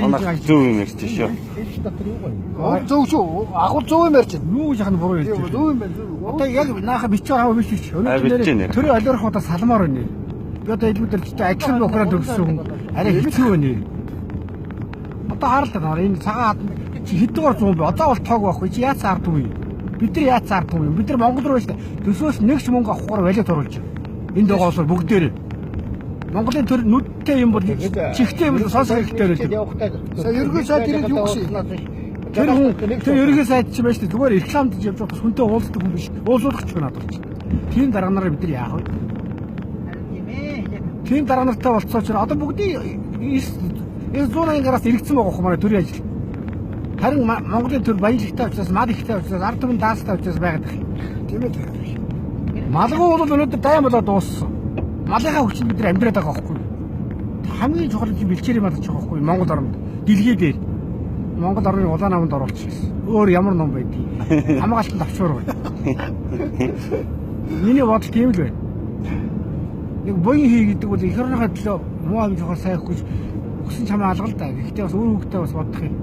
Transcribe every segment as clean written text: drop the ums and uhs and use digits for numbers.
Манай зөв юм ярьж шүү. Зөв шүү. Агуул зөв юм ярьж байна. Юу яхад буруу ярьж Зөв юм байна. Одоо яг нааха бичээ аваа биш ч. Өнөөдөр төрөө олиорох удаа салмаар байна. Би одоо илүүдэр ч ажил бохроо төгссөн хүн арай хэцүү байна. Одоо харалтаа энэ цагаан хэдгээр 100 бай. Одоо бол тоог байхгүй. Чи яац ардгүй. Бид нар яац ардгүй. Бид нар Монгол руу шүү дээ. Төсөөс нэгч мөнгө авахгаар валют оруулж байна. Энд байгаа бол бүгдээр Монголын төр нүдтэй юм бол чихтэй юм сонсох хэрэгтэй байлаа. Сая ерөнхий сайд ирээд юу гэсэн юм? Тэр ерөнхий сайд ч байж зүгээр рекламд явж байгаа хүнтэй уулздаг хүн биш. Уулзуулах ч надад ч. Тийм дарга нараа бид нар яах вэ? Тийм дарга нартай болцоо ч одоо бүгдийн 180 гараас иргэсэн байгаа хүмүүс төрийн ажил. Харин Монголын төр баялагтай учраас, мал ихтэй учраас, ард түмэн даастай учраас байгаад байна. Тийм ээ. Малгуу бол өнөөдөр дайм болоод дууссан. Малынхаа хүчинд бид нар амьдраад байгаа байхгүй. Хамгийн чухал нь бэлчээрийн мал ч байгаа байхгүй. Монгол орнд дэлхий дээр Монгол орны улаан наманд оруулчихсан. Өөр ямар ном байдгийг хамгаалтанд авчуур байна. Миний бодол тийм л байна. Нэг буян хий гэдэг бол их орныхаа төлөө муу амж ухаар сайхгүй өгсөн чамаа алгал да. Гэхдээ бас өөр хөвгтэй бас бодох юм.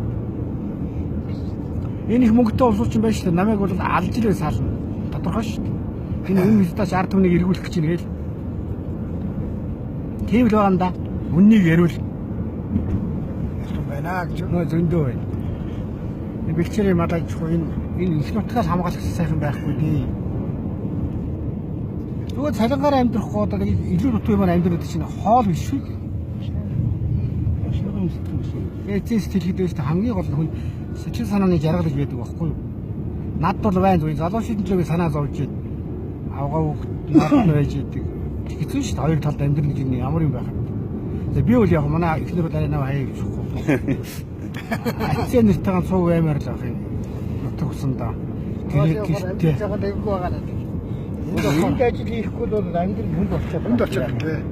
Энэ их мөнгөтэй улсуучин байж та намайг бол алж ирээ сална. Тодорхой шүү дээ. Энэ мэдээж ард түмнийг эргүүлэх гэж нэгээл. Тийм л байгаа юм да. Үннийг ярил. Байна гэж Нөө зөндөө байна. Энэ бэлчээрийн малаж энэ их нутгаас хамгаалах сайхан байхгүй дээ. Зүгээр цалингаар амьдрахгүй одоо илүү нутгийн маань амьдраад чинь хоол биш шүү. Эцэс тэлхэд байж та хамгийн гол нь хүн сэтгэл санааны жаргалж байдаг байхгүй юу? Над бол байна зүг залуу шийдэн төлөө санаа зовж байна. Авгаа над нь байж идэг. Хэцүү шүү дээ хоёр талд амьдрах гэж нэг ямар юм байх вэ? Би бол яг манай ихнэр бол арай нав хаяа гэж байна. Ачаа нэртэйгээ цуг аймаар л ах юм. Нутгсан да. Тэгээд гэртээ. энэ ажил хийхгүй бол амьдрал хүнд болчиход байна. болчиход байна.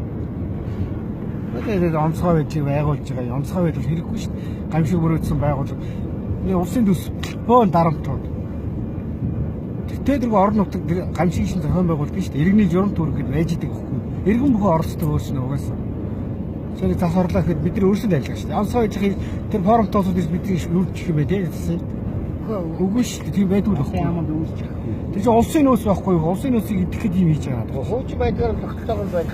Тэгээд онцгой байдлыг байгуулж байгаа. Онцгой байдал хэрэггүй шүү дээ. Гамшиг өрөөдсөн байгууллага. Энэ улсын төс бөөн дарамтууд. Тэгтээ орон нутаг гамшиг шин зохион байгуулалт биш шүү дээ. Иргэний журам төрөх гэж байж идэг байхгүй. Иргэн бүхэн оролцдог өөрснөө угаасаа. Зөв засварлаа гэхэд бид нар өөрсдөө ажиллах шүү дээ. Онцгой байдлыг тэр форумтоос бидний үрдчих юм бэ тийм. Үгүй шүү дээ. Тийм байдгүй байхгүй. Тэр чинь улсын нөөц байхгүй юу? Улсын нөөцийг идэхэд юм хийж байгаа. Хуучин байдлаар тогтолцоогоо байх.